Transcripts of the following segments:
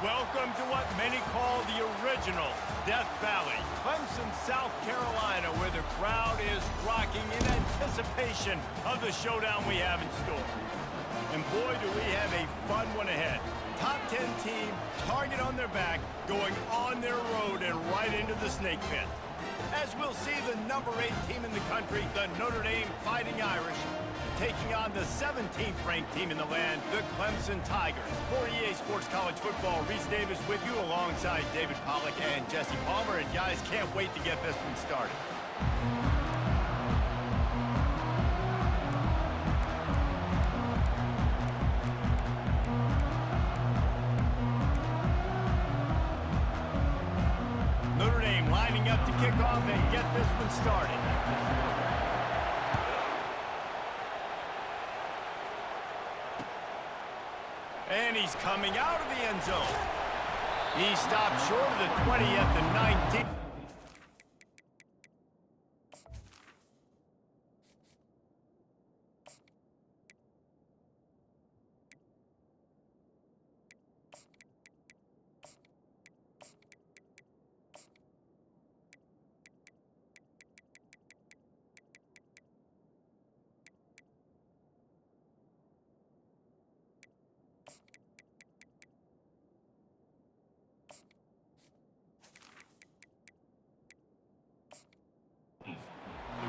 Welcome to what many call the original Death Valley, Clemson, South Carolina, where the crowd is rocking in anticipation of the showdown we have in store. And boy, do we have a fun one ahead. Top 10 team, target on their back, going on their road and right into the snake pit. As we'll see the number 8 team in the country, the Notre Dame Fighting Irish, taking on the 17th ranked team in the land, the Clemson Tigers. For EA Sports College Football, Reese Davis with you alongside David Pollack and Jesse Palmer. And guys, can't wait to get this one started. Notre Dame lining up to kick off and get this one started. And he's coming out of the end zone. He stopped short of the 20 at the 19.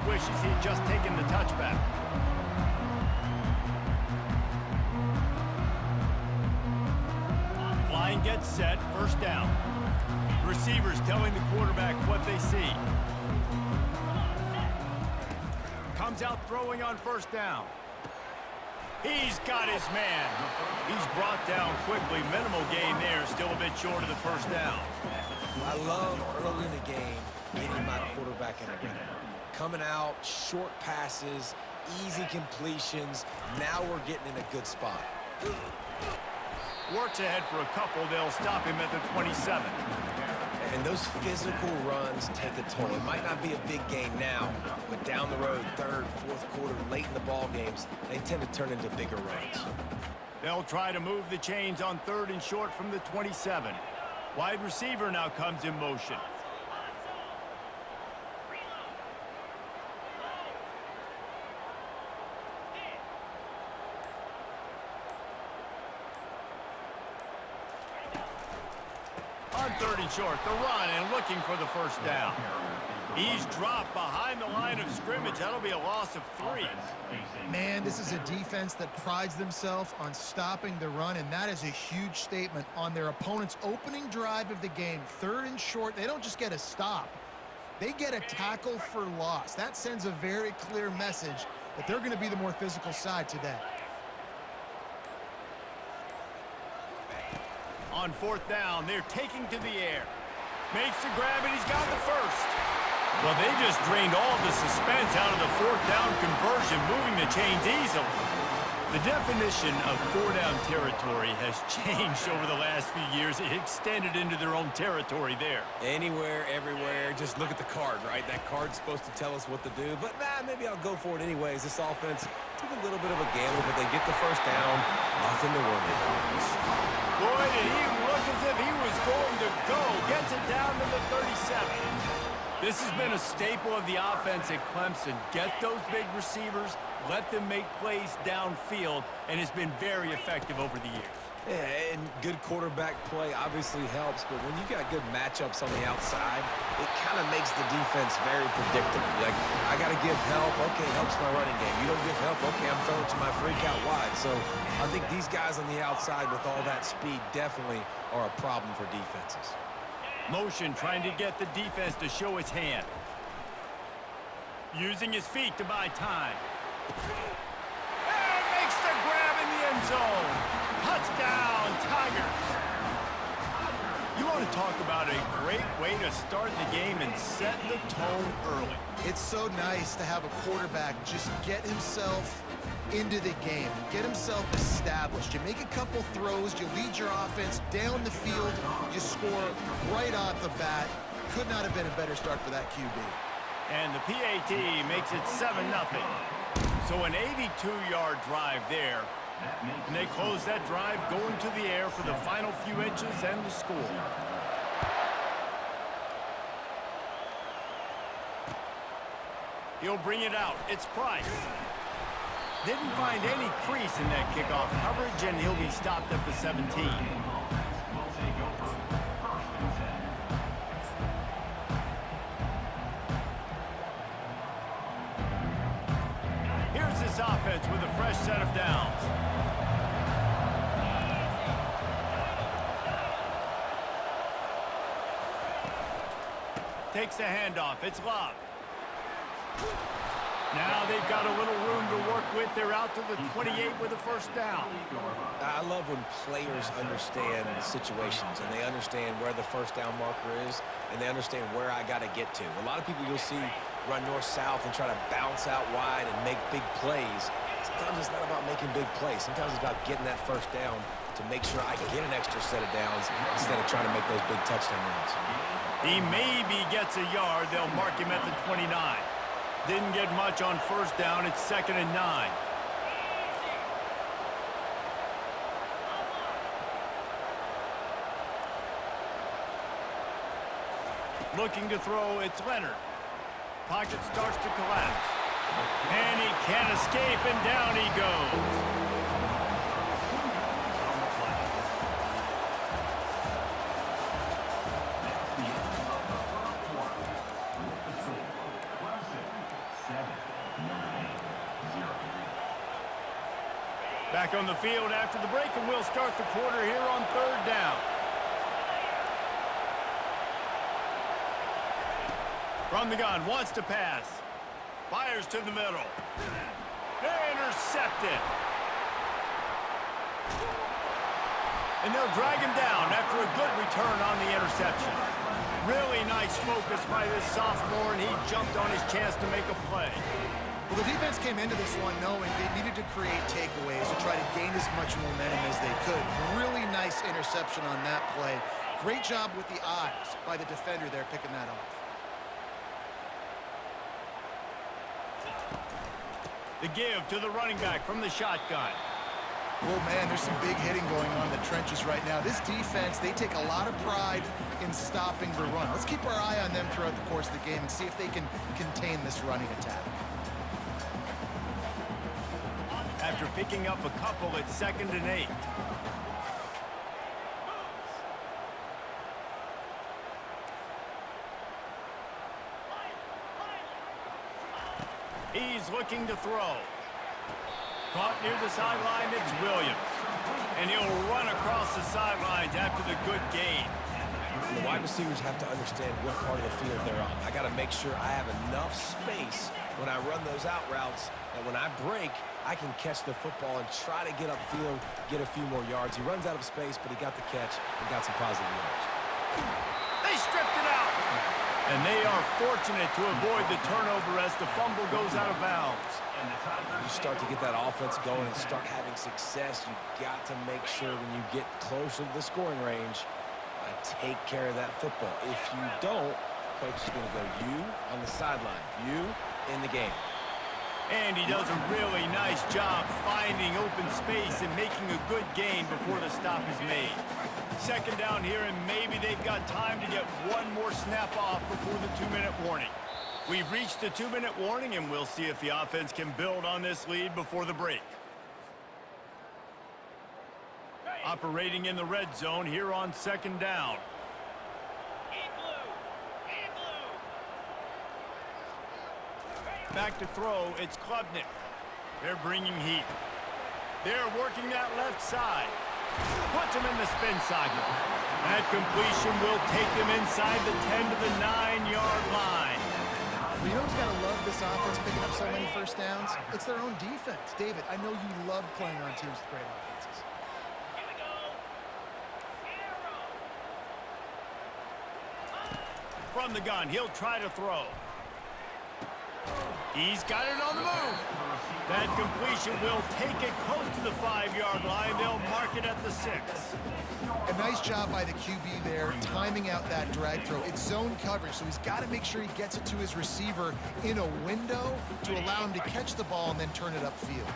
Wishes he'd just taken the touchback. Line gets set, first down. Receivers telling the quarterback what they see. Comes out throwing on first down. He's got his man. He's brought down quickly. Minimal gain there, still a bit short of the first down. I love early in the game getting my quarterback in a rhythm. Coming out, short passes, easy completions. Now we're getting in a good spot. Works ahead for a couple. They'll stop him at the 27. And those physical runs take a toll. It might not be a big game now, but down the road, third, fourth quarter, late in the ball games, they tend to turn into bigger runs. They'll try to move the chains on third and short from the 27. Wide receiver now comes in motion. On third and short, the run and looking for the first down. He's dropped behind the line of scrimmage. That'll be a loss of 3. Man, this is a defense that prides themselves on stopping the run, and that is a huge statement on their opponent's opening drive of the game. Third and short, they don't just get a stop. They get a tackle for loss. That sends a very clear message that they're going to be the more physical side today. On fourth down, they're taking to the air. Makes the grab, and he's got the first. Well, they just drained all the suspense out of the fourth down conversion, moving the chains easily. The definition of four-down territory has changed over the last few years. It extended into their own territory there. Anywhere, everywhere, just look at the card, right? That card's supposed to tell us what to do, but maybe I'll go for it anyways. This offense took a little bit of a gamble, but they get the first down. Nothing to worry about. Boy, did he look as if he was going to go. Gets it down to the 37. This has been a staple of the offense at Clemson. Get those big receivers, let them make plays downfield, and it's been very effective over the years. Yeah, and good quarterback play obviously helps, but when you got good matchups on the outside, it kind of makes the defense very predictable. Like, I got to give help. Okay, helps my running game. You don't give help. Okay, I'm throwing to my freak out wide. So I think these guys on the outside with all that speed definitely are a problem for defenses. Motion trying to get the defense to show its hand. Using his feet to buy time. And makes the grab in the end zone. Touchdown, Tigers. You want to talk about a great way to start the game and set the tone early. It's so nice to have a quarterback just get himself into the game, get himself established. You make a couple throws, you lead your offense down the field, you score right off the bat. Could not have been a better start for that QB. And the PAT makes it 7-0. So an 82-yard drive there. And they close that drive going to the air for the final few inches and the score. He'll bring it out. It's Price. Didn't find any crease in that kickoff coverage, and he'll be stopped at the 17. Here's this offense with a fresh set of downs. Takes the handoff. It's Love. Now they've got a little room to work with. They're out to the 28 with a first down. I love when players understand situations and they understand where the first down marker is and they understand where I got to get to. A lot of people you'll see run north-south and try to bounce out wide and make big plays. Sometimes it's not about making big plays. Sometimes it's about getting that first down to make sure I get an extra set of downs instead of trying to make those big touchdown runs. He maybe gets a yard. They'll mark him at the 29. Didn't get much on first down. It's 2nd and 9. Looking to throw, it's Leonard. Pocket starts to collapse. And he can't escape, and down he goes. Back on the field after the break, and we'll start the quarter here on 3rd down. From the gun, wants to pass. Fires to the middle. Intercepted. And they'll drag him down after a good return on the interception. Really nice focus by this sophomore, and he jumped on his chance to make a play. Well, the defense came into this one knowing they needed to create takeaways to try to gain as much momentum as they could. Really nice interception on that play. Great job with the eyes by the defender there picking that off. The give to the running back from the shotgun. Oh, man, there's some big hitting going on in the trenches right now. This defense, they take a lot of pride in stopping the run. Let's keep our eye on them throughout the course of the game and see if they can contain this running attack. After picking up a couple, it's 2nd and 8. He's looking to throw. Caught near the sideline, it's Williams. And he'll run across the sidelines after the good gain. The wide receivers have to understand what part of the field they're on. I got to make sure I have enough space when I run those out routes that when I break, I can catch the football and try to get upfield, get a few more yards. He runs out of space, but he got the catch and got some positive yards. They stripped it out. And they are fortunate to avoid the turnover as the fumble goes out of bounds. When you start to get that offense going and start having success, you got to make sure when you get closer to the scoring range, take care of that football. If you don't, coach is going to go you on the sideline, you in the game. And he does a really nice job finding open space and making a good gain before the stop is made. 2nd down here, and maybe they've got time to get one more snap off before the 2-minute warning. We've reached the 2-minute warning, and we'll see if the offense can build on this lead before the break. Operating in the red zone here on 2nd down. Back to throw, it's Klubnik. They're bringing heat. They're working that left side. Puts him in the spin cycle. That completion will take them inside the 10 to the 9-yard line. You know who's got to love this offense picking up so many first downs? It's their own defense. David, I know you love playing on teams with great offenses. From the gun, he'll try to throw. He's got it on the move. That completion will take it close to the 5-yard line. They'll mark it at the 6. A nice job by the QB there, timing out that drag throw. It's zone coverage, so he's got to make sure he gets it to his receiver in a window to allow him to catch the ball and then turn it upfield.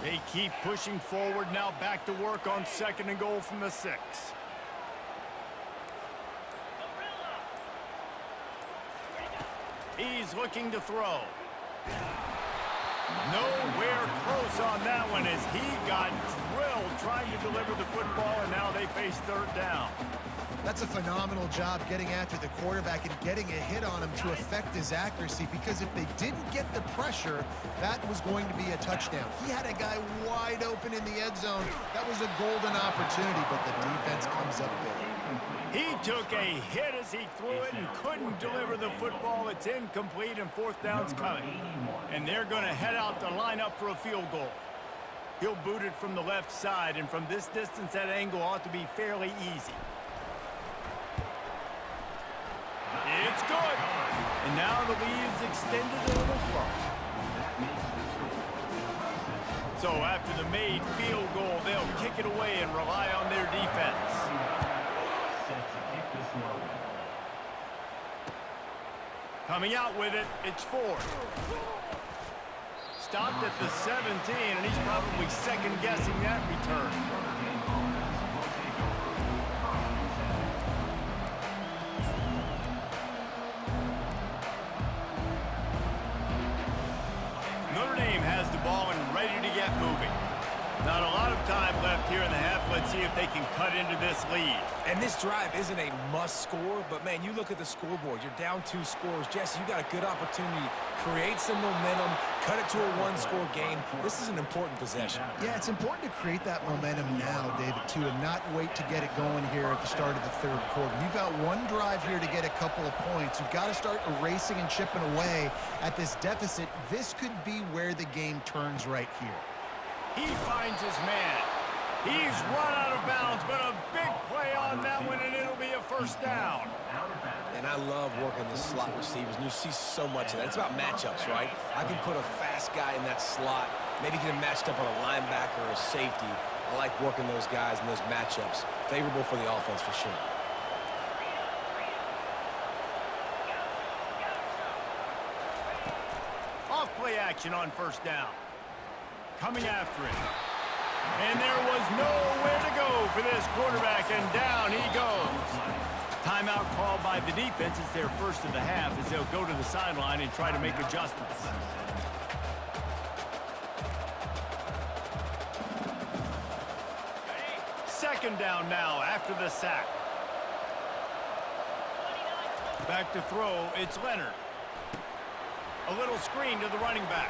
They keep pushing forward. Now back to work on 2nd and goal from the 6. He's looking to throw. Nowhere close on that one as he got drilled trying to deliver the football, and now they face 3rd down. That's a phenomenal job getting after the quarterback and getting a hit on him to affect his accuracy, because if they didn't get the pressure, that was going to be a touchdown. He had a guy wide open in the end zone. That was a golden opportunity, but the defense comes up big. He took a hit as he threw it and couldn't deliver the football. It's incomplete and 4th down's coming. And they're going to head out to line up for a field goal. He'll boot it from the left side, and from this distance, that angle ought to be fairly easy. It's good. And now the lead is extended a little further. So after the made field goal, they'll kick it away and rely on their defense. Coming out with it, it's Ford. Stopped at the 17, and he's probably second-guessing that return. Notre Dame has the ball and ready to get moving. Not a lot of time left here in the half. Let's see if they can cut into this lead. And this drive isn't a must score, but man, you look at the scoreboard. You're down 2 scores. Jesse, you got a good opportunity. Create some momentum. Cut it to a 1-score game. This is an important possession. Yeah, it's important to create that momentum now, David, too, and not wait to get it going here at the start of the 3rd quarter. You've got one drive here to get a couple of points. You've got to start erasing and chipping away at this deficit. This could be where the game turns right here. He finds his man. He's run out of bounds, but a big play on that one, and it'll be a 1st down. And I love working the slot receivers, and you see so much of that. It's about matchups, right? I can put a fast guy in that slot, maybe get him matched up on a linebacker or a safety. I like working those guys in those matchups. Favorable for the offense for sure. Off play action on 1st down. Coming after it. And there was nowhere to go for this quarterback, and down he goes. Timeout called by the defense. It's their 1st of the half as they'll go to the sideline and try to make adjustments. Second down now after the sack. Back to throw, it's Leonard. A little screen to the running back.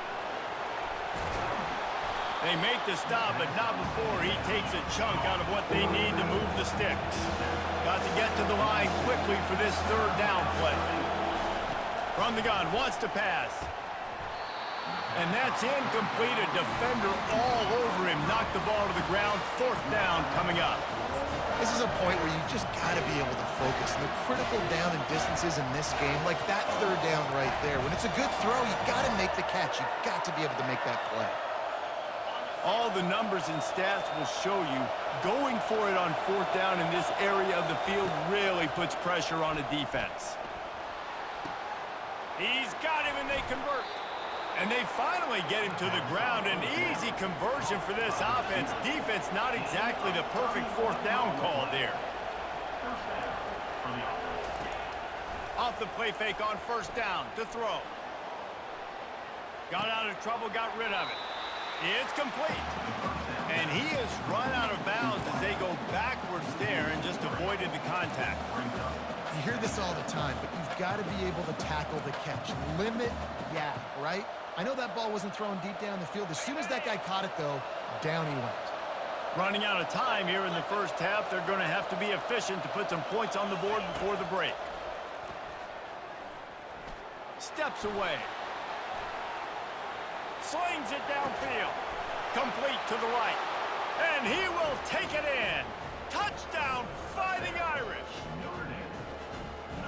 They make the stop, but not before he takes a chunk out of what they need to move the sticks. Got to get to the line quickly for this 3rd down play. From the gun, wants to pass. And that's incomplete. A defender all over him. Knocked the ball to the ground. 4th down coming up. This is a point where you just got to be able to focus. And the critical down and distances in this game, like that 3rd down right there. When it's a good throw, you got to make the catch. You got to be able to make that play. All the numbers and stats will show you going for it on 4th down in this area of the field really puts pressure on a defense. He's got him, and they convert. And they finally get him to the ground. An easy conversion for this offense. Defense not exactly the perfect 4th down call there. Off the play fake on 1st down to throw. Got out of trouble, got rid of it. It's complete. And he has run out of bounds as they go backwards there and just avoided the contact. You hear this all the time, but you've got to be able to tackle the catch. Limit yak, right? I know that ball wasn't thrown deep down the field. As soon as that guy caught it, though, down he went. Running out of time here in the 1st half. They're going to have to be efficient to put some points on the board before the break. Steps away. Slings it downfield. Complete to the right. And he will take it in. Touchdown, Fighting Irish.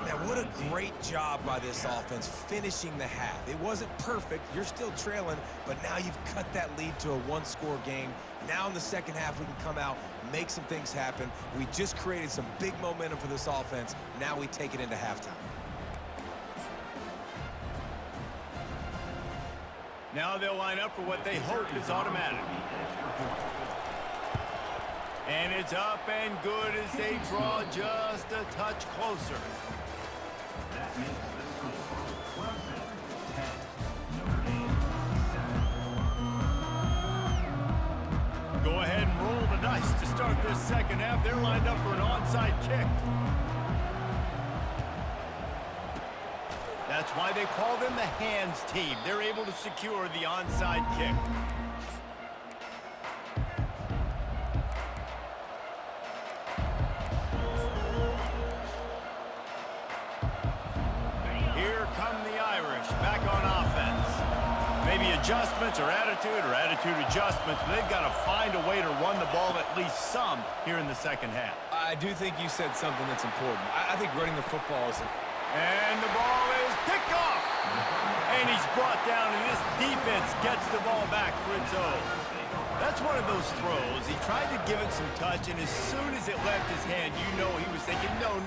Man, what a great job by this offense finishing the half. It wasn't perfect. You're still trailing, but now you've cut that lead to a 1-score game. Now in the 2nd half, we can come out, make some things happen. We just created some big momentum for this offense. Now we take it into halftime. Now they'll line up for what they hope is automatic. And it's up and good as they draw just a touch closer. Go ahead and roll the dice to start this second half. They're lined up for an onside kick. That's why they call them the hands team. They're able to secure the onside kick. Here come the Irish back on offense. Maybe adjustments or attitude adjustments, but they've got to find a way to run the ball at least some here in the second half. I do think you said something that's important. I think running the football is... And the ball is picked off. And he's brought down, and this defense gets the ball back for its own. That's one of those throws. He tried to give it some touch, and as soon as it left his hand, you know he was thinking, no,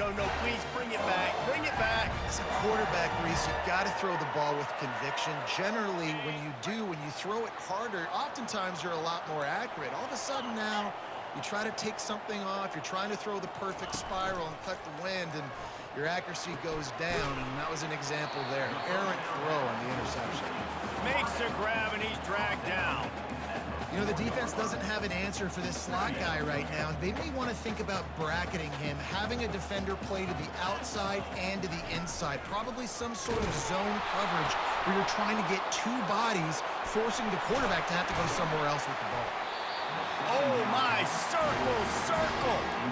please bring it back, bring it back. As a quarterback, Reese, you've got to throw the ball with conviction. Generally, when you throw it harder, oftentimes you're a lot more accurate. All of a sudden now, you try to take something off, you're trying to throw the perfect spiral and cut the wind, and your accuracy goes down, and that was an example there. An errant throw on the interception. Makes a grab, and he's dragged down. You know, the defense doesn't have an answer for this slot guy right now. They may want to think about bracketing him, having a defender play to the outside and to the inside. Probably some sort of zone coverage where you're trying to get two bodies, forcing the quarterback to have to go somewhere else with the ball. Oh, my, circle,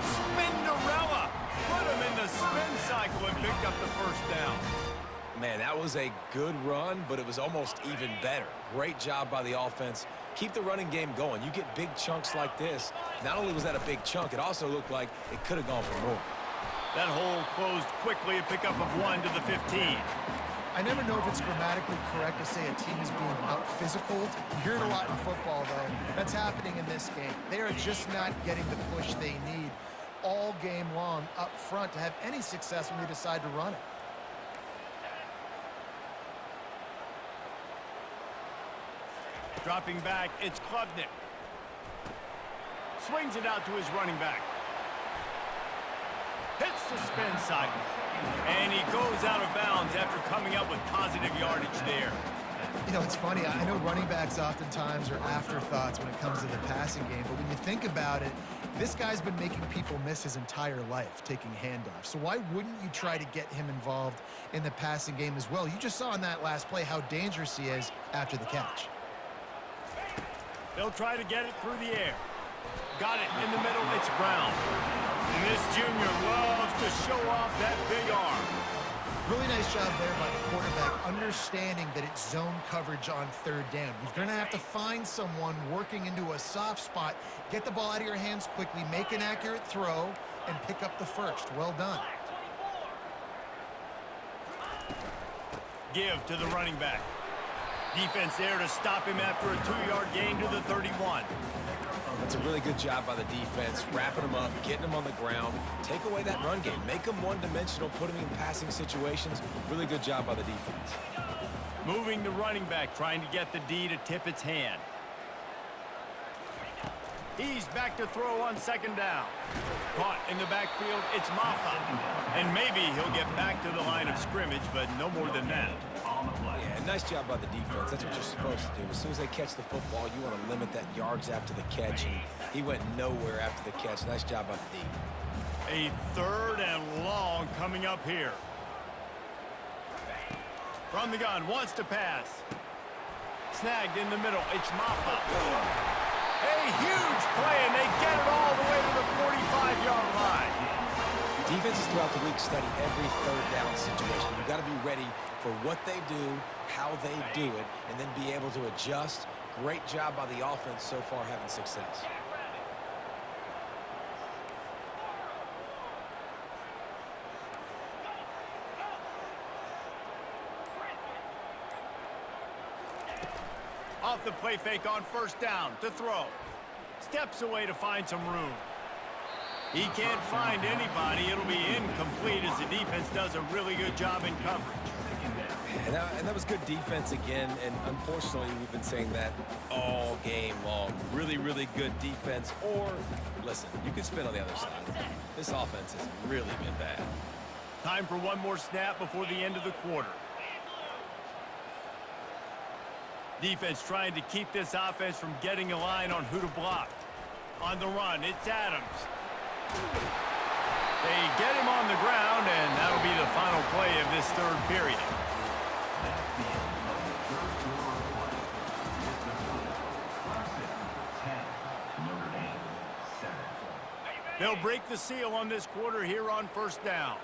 Spinderella. Put him in the spin cycle and picked up the first down. Man, that was a good run, but it was almost even better. Great job by the offense. Keep the running game going. You get big chunks like this. Not only was that a big chunk, it also looked like it could have gone for more. That hole closed quickly, a pickup of 1 to the 15. I never know if it's grammatically correct to say a team is being out-physical. You hear it a lot in football, though. That's happening in this game. They are just not getting the push they need all game long up front to have any success when they decide to run it. Dropping back, it's Klubnik. Swings it out to his running back. Hits the spin cycle. And he goes out of bounds after coming up with positive yardage there. You know, it's funny. I know running backs oftentimes are afterthoughts when it comes to the passing game, but when you think about it, this guy's been making people miss his entire life taking handoffs. So why wouldn't you try to get him involved in the passing game as well? You just saw in that last play how dangerous he is after the catch. They'll try to get it through the air. Got it in the middle. It's Brown. And this junior loves to show off that big arm. Really nice job there by the quarterback, understanding that it's zone coverage on third down. You're going to have to find someone working into a soft spot, get the ball out of your hands quickly, make an accurate throw, and pick up the first. Well done. Give to the running back. Defense there to stop him after a 2-yard gain to the 31. That's a really good job by the defense, wrapping him up, getting him on the ground. Take away that run game. Make him one-dimensional, put him in passing situations. Really good job by the defense. Moving the running back, trying to get the D to tip its hand. He's back to throw on second down. Caught in the backfield, it's Maffa. And maybe he'll get back to the line of scrimmage, but no more than that. Yeah, nice job by the defense. That's what you're supposed to do. As soon as they catch the football, you want to limit that yards after the catch, and he went nowhere after the catch. Nice job by the D. A 3rd and long coming up here. From the gun, wants to pass. Snagged in the middle, it's Maffa. A huge play, and they get it all the way to the 45-yard line. Defenses throughout the week study every third down situation. You've got to be ready for what they do, how they do it, and then be able to adjust. Great job by the offense so far having success. Off the play fake on first down to throw. Steps away to find some room. He can't find anybody. It'll be incomplete as the defense does a really good job in coverage. And that was good defense again, and unfortunately, we've been saying that all game long. Really, really good defense, or, listen, you can spin on the other side. This offense has really been bad. Time for one more snap before the end of the quarter. Defense trying to keep this offense from getting a line on who to block. On the run, it's Adams. They get him on the ground, and that'll be the final play of this third period. They'll break the seal on this quarter here on first down.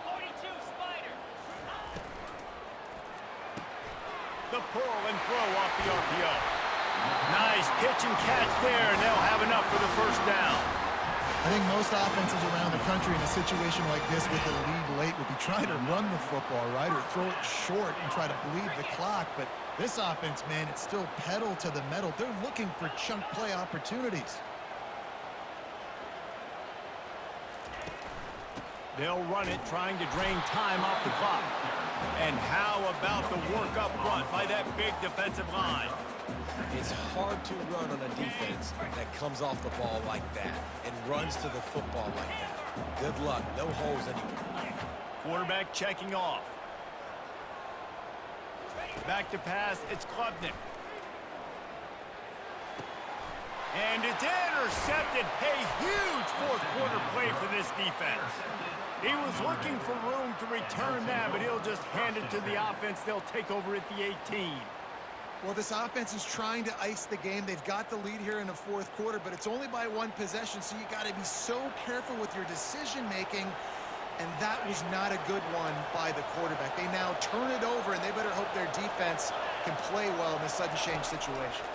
42 Spider. The pull and throw off the RPO. Nice pitch and catch there, and they'll have enough for the first down. I think most offenses around the country in a situation like this with the lead late would be trying to run the football, right, or throw it short and try to bleed the clock. But this offense, man, it's still pedal to the metal. They're looking for chunk play opportunities. They'll run it, trying to drain time off the clock. And how about the work up front by that big defensive line? It's hard to run on a defense that comes off the ball like that and runs to the football like that. Good luck. No holes anywhere. Quarterback checking off. Back to pass, it's Klubnik. And it's intercepted. A huge fourth quarter play for this defense. He was looking for room to return that, but he'll just hand it to the offense. They'll take over at the 18. Well, this offense is trying to ice the game. They've got the lead here in the fourth quarter, but it's only by one possession, so you got to be so careful with your decision-making, and that was not a good one by the quarterback. They now turn it over, and they better hope their defense can play well in this sudden change situation.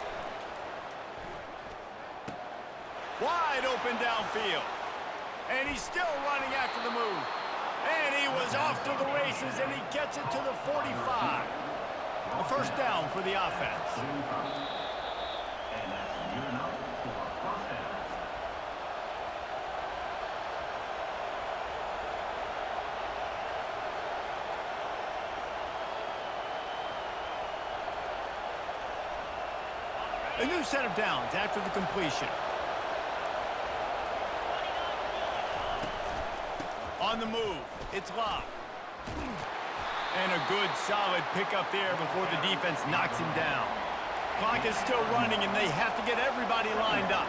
Wide open downfield. And he's still running after the move. And he was off to the races, and he gets it to the 45. A first down for the offense. A new set of downs after the completion. On the move, it's Love. And a good, solid pickup there before the defense knocks him down. Clock is still running, and they have to get everybody lined up.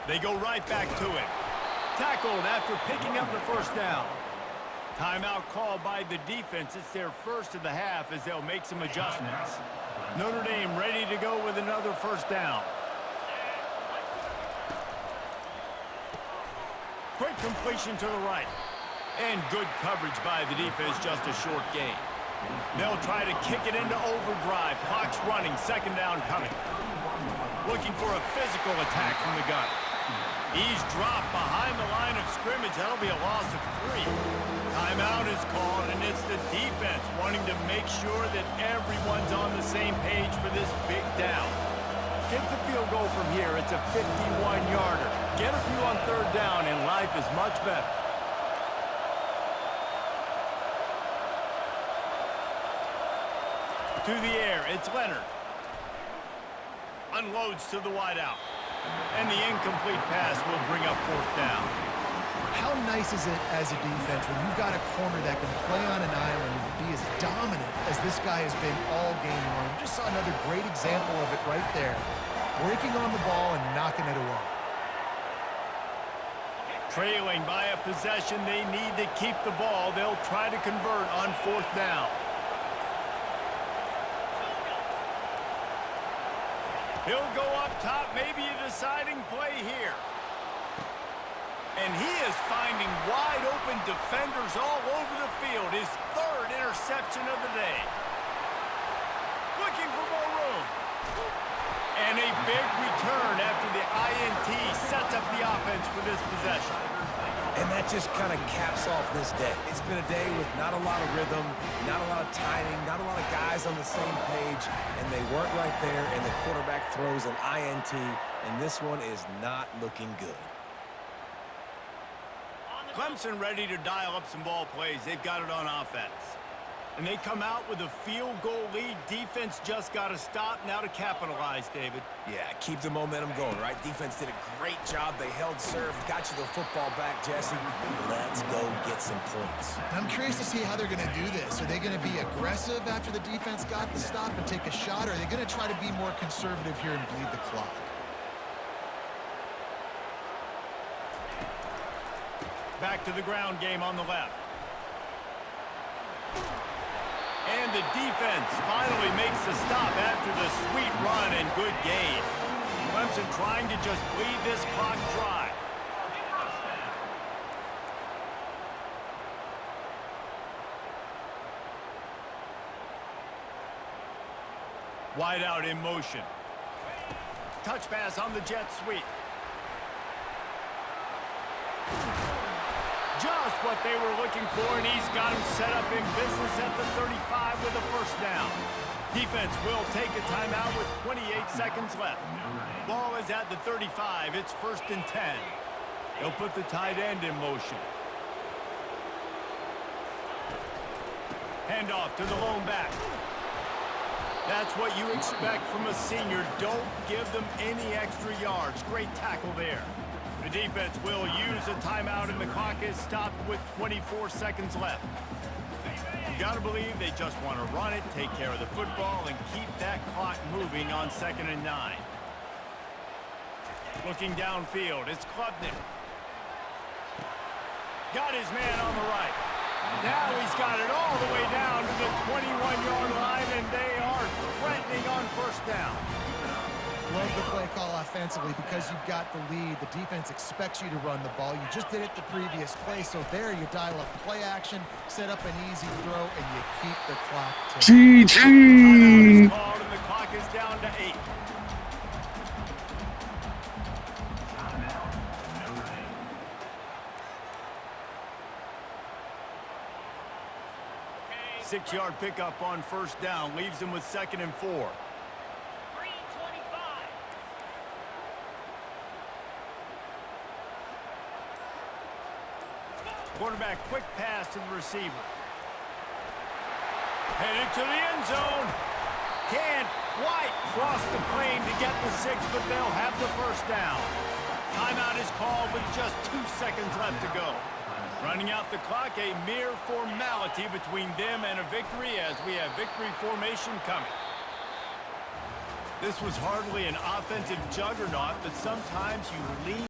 They go right back to it. Tackled after picking up the first down. Timeout called by the defense. It's their first of the half as they'll make some adjustments. Notre Dame ready to go with another first down. Quick completion to the right. And good coverage by the defense, just a short gain. They'll try to kick it into overdrive. Clock's running, second down coming. Looking for a physical attack from the gun. He's dropped behind the line of scrimmage. That'll be a loss of 3. Timeout is called, and it's the defense wanting to make sure that everyone's on the same page for this big down. Get the field goal from here. It's a 51-yarder. Get a few on third down, and life is much better. To the air, it's Leonard. Unloads to the wideout. And the incomplete pass will bring up fourth down. How nice is it as a defense when you've got a corner that can play on an island and be as dominant as this guy has been all game long? You just saw another great example of it right there. Breaking on the ball and knocking it away. Trailing by a possession, they need to keep the ball. They'll try to convert on fourth down. He'll go up top, maybe a deciding play here. And he is finding wide open defenders all over the field. His third interception of the day. Looking for more room. And a big return after the INT sets up the offense for this possession. And that just kind of caps off this day. It's been a day with not a lot of rhythm, not a lot of timing, not a lot of guys on the same page, and they weren't right there, and the quarterback throws an INT, and this one is not looking good. Clemson ready to dial up some ball plays. They've got it on offense. And they come out with a field goal lead. Defense just got to stop now to capitalize, David. Yeah, keep the momentum going, right? Defense did a great job. They held serve, got you the football back, Jesse. Let's go get some points. I'm curious to see how they're going to do this. Are they going to be aggressive after the defense got the stop and take a shot, or are they going to try to be more conservative here and bleed the clock? Back to the ground game on the left. And the defense finally makes the stop after the sweet run and good gain. Clemson trying to just bleed this clock dry. Wide out in motion. Touch pass on the jet sweep. Just what they were looking for, and he's got him set up in business at the 35 with a first down. Defense will take a timeout with 28 seconds left. Ball is at the 35. It's 1st and 10. They'll put the tight end in motion. Handoff to the lone back. That's what you expect from a senior. Don't give them any extra yards. Great tackle there. The defense will use a timeout, and the clock is stopped with 24 seconds left. You got to believe they just want to run it, take care of the football, and keep that clock moving on 2nd and 9. Looking downfield, it's Klubnik. Got his man on the right. Now he's got it all the way down to the 21-yard line, and they are threatening on 1st down. Love the play call offensively because you've got the lead. The defense expects you to run the ball. You just did it the previous play, so there you dial up play action, set up an easy throw, and you keep the clock ticking. Timeout is called, and the clock is down to 8. Six-yard pickup on 1st down leaves them with 2nd and 4. Quarterback quick pass to the receiver. Headed to the end zone. Can't quite cross the plane to get the 6, but they'll have the 1st down. Timeout is called with just 2 seconds left to go. Running out the clock, a mere formality between them and a victory as we have victory formation coming. This was hardly an offensive juggernaut, but sometimes you lean